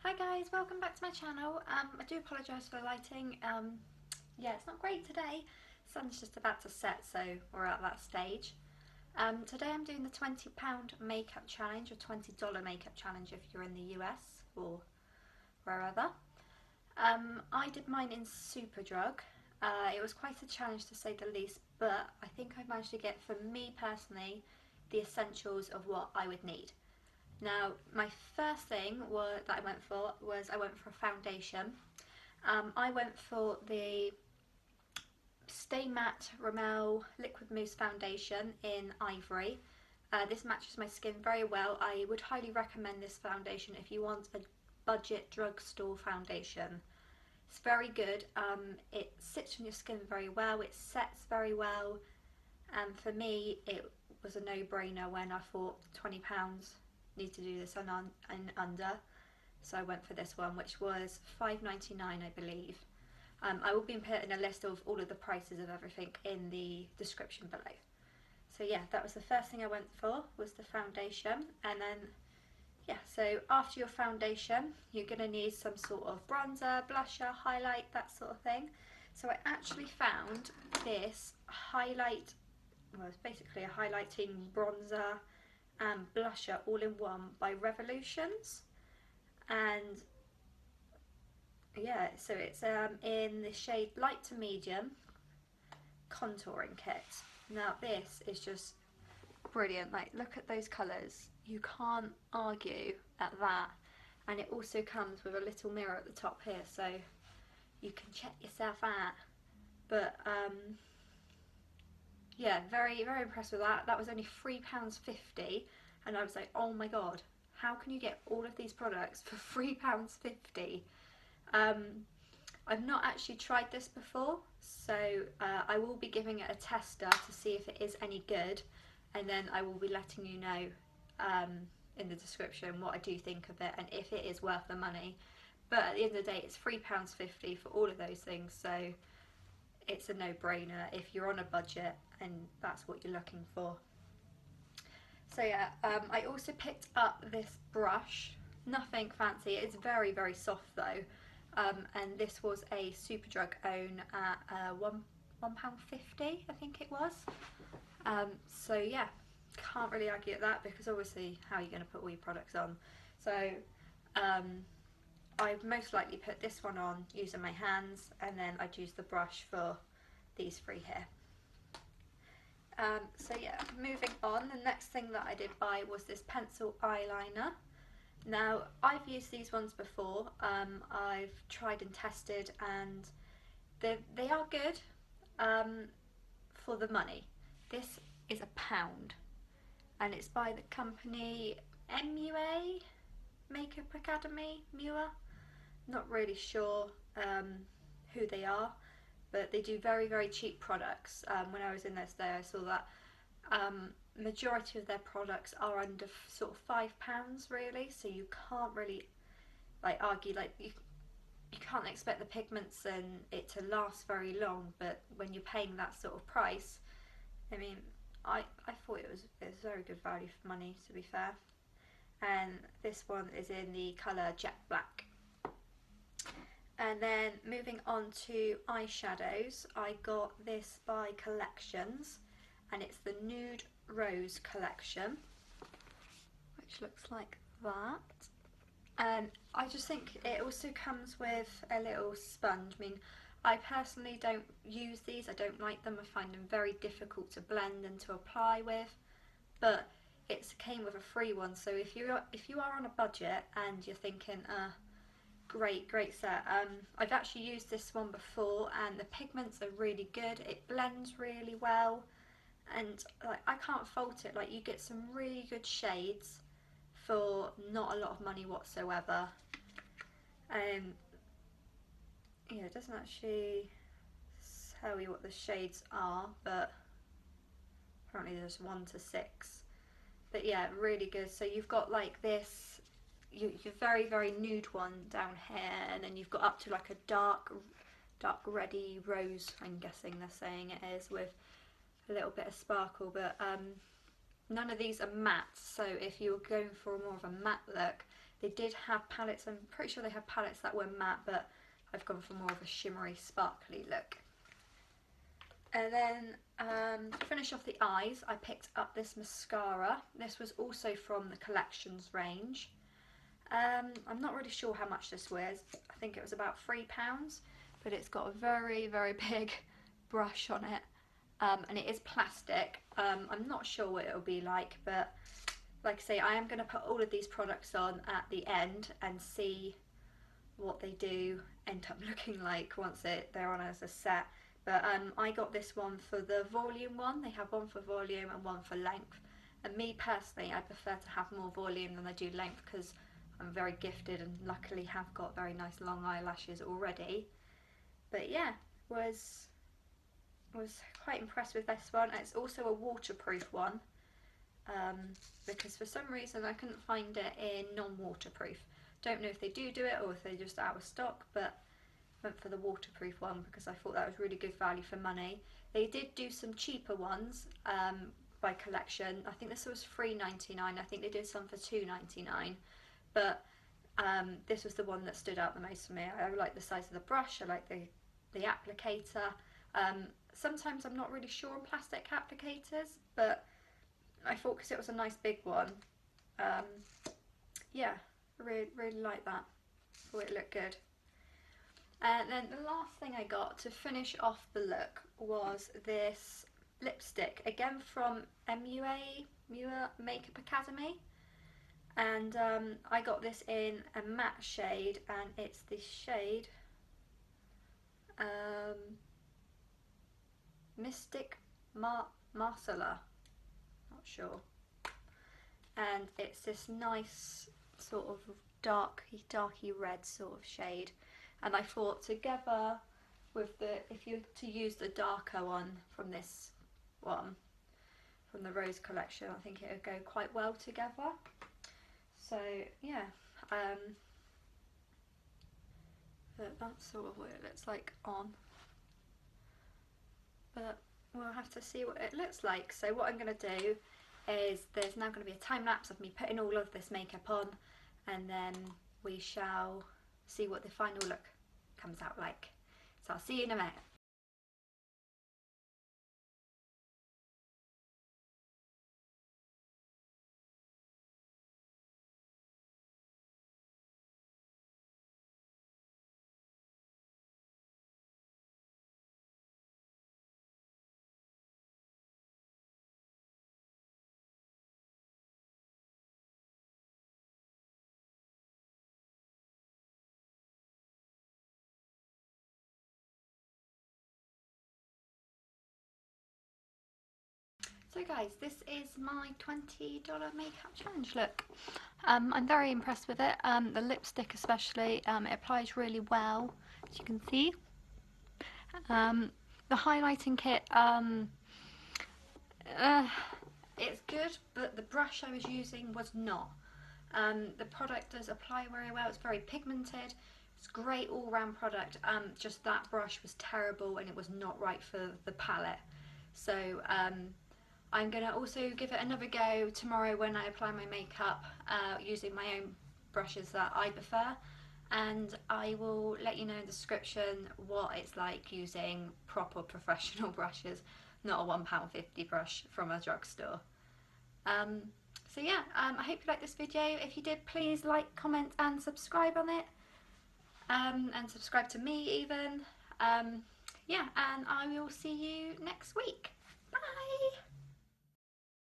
Hi guys, welcome back to my channel. I do apologise for the lighting. Yeah, it's not great today. Sun's just about to set, so we're at that stage. Today I'm doing the £20 makeup challenge, or $20 makeup challenge if you're in the US or wherever. I did mine in Superdrug. It was quite a challenge to say the least, but I think I managed to get, for me personally, the essentials of what I would need. Now, my first thing that I went for was a foundation. I went for the Stay Matte Rimmel Liquid Mousse Foundation in Ivory. This matches my skin very well. I would highly recommend this foundation if you want a budget drugstore foundation. It's very good. It sits on your skin very well, it sets very well, and for me it was a no-brainer when I thought £20 need to do this and under, so I went for this one, which was $5.99 I believe. I will be putting a list of all of the prices of everything in the description below. So yeah, that was the first thing I went for, was the foundation. And then yeah, so after your foundation you're going to need some sort of bronzer, blusher, highlight, that sort of thing. So I actually found this highlight, well, it's basically a highlighting bronzer and blusher all in one by Revolutions, and yeah, so it's in the shade light to medium contouring kit. Now this is just brilliant, like look at those colours, you can't argue at that, and it also comes with a little mirror at the top here so you can check yourself out. But yeah, very impressed with that. That was only £3.50 and I was like, oh my god, how can you get all of these products for £3.50? I've not actually tried this before, so I will be giving it a tester to see if it is any good, and then I will be letting you know in the description what I do think of it and if it is worth the money. But at the end of the day, it's £3.50 for all of those things, so it's a no-brainer if you're on a budget and that's what you're looking for. So yeah, I also picked up this brush, nothing fancy, it's very soft though, and this was a Superdrug own at £1.50 I think it was. So yeah, can't really argue at that, because obviously how are you going to put all your products on? So I've most likely put this one on using my hands, and then I'd use the brush for these three here. So yeah, moving on, the next thing that I did buy was this pencil eyeliner. Now, I've used these ones before, I've tried and tested, and they are good for the money. This is £1, and it's by the company MUA Makeup Academy, MUA. Not really sure who they are, but they do very cheap products. When I was in this there, I saw that majority of their products are under sort of £5 really, so you can't really like argue, like you can't expect the pigments and it to last very long, but when you're paying that sort of price, I mean, I thought it was very good value for money, to be fair. And this one is in the colour Jet Black. And then moving on to eyeshadows, I got this by Collections, and it's the Nude Rose collection, which looks like that. And I just think it also comes with a little sponge. I mean, I personally don't use these, I don't like them, I find them very difficult to blend and to apply with, but it came with a free one, so if you are on a budget and you're thinking, great set. I've actually used this one before and the pigments are really good, it blends really well, and like I can't fault it. Like, you get some really good shades for not a lot of money whatsoever. Yeah, it doesn't actually tell you what the shades are, but apparently there's 1 to 6. But yeah, really good. So you've got like this, your very nude one down here, and then you've got up to like a dark reddy rose, I'm guessing they're saying it is, with a little bit of sparkle. But none of these are matte, so if you're going for more of a matte look, They did have palettes, I'm pretty sure they had palettes that were matte, but I've gone for more of a shimmery, sparkly look. And then to finish off the eyes, I picked up this mascara. This was also from the Collections range. I'm not really sure how much this was. I think it was about £3, but it's got a very, very big brush on it. And it is plastic. I'm not sure what it'll be like, but like I say, I am going to put all of these products on at the end and see what they do end up looking like once they're on as a set. But I got this one for the volume one. They have one for volume and one for length. And me personally, I prefer to have more volume than I do length because I'm very gifted and luckily have got very nice long eyelashes already. But yeah, was quite impressed with this one. It's also a waterproof one because for some reason I couldn't find it in non-waterproof. Don't know if they do it or if they're just out of stock, but went for the waterproof one because I thought that was really good value for money. They did do some cheaper ones by Collection. I think this was $3.99. I think they did some for $2.99, but this was the one that stood out the most for me. I like the size of the brush. I like the applicator. Sometimes I'm not really sure on plastic applicators, but I thought because it was a nice big one, yeah, really like that. Thought it looked good. And then the last thing I got to finish off the look was this lipstick, again from MUA Makeup Academy. And I got this in a matte shade, and it's the shade Mystic Mascara, not sure. And it's this nice sort of darky red sort of shade. And I thought together with if you were to use the darker one from this one, from the Rose collection, I think it would go quite well together. So yeah, that's sort of what it looks like on. But we'll have to see what it looks like. So what I'm going to do is there's now going to be a time lapse of me putting all of this makeup on, and then we shall see what the final look comes out like. So I'll see you in a minute. So guys, this is my $20 makeup challenge look. I'm very impressed with it. The lipstick especially, it applies really well, as you can see. The highlighting kit, it's good, but the brush I was using was not. The product does apply very well. It's very pigmented. It's a great all-round product. Just that brush was terrible and it was not right for the palette. So I'm going to also give it another go tomorrow when I apply my makeup using my own brushes that I prefer, and I will let you know in the description what it's like using proper professional brushes, not a £1.50 brush from a drugstore. So yeah, I hope you liked this video. If you did, please like, comment and subscribe on it, and subscribe to me even. Yeah, and I will see you next week.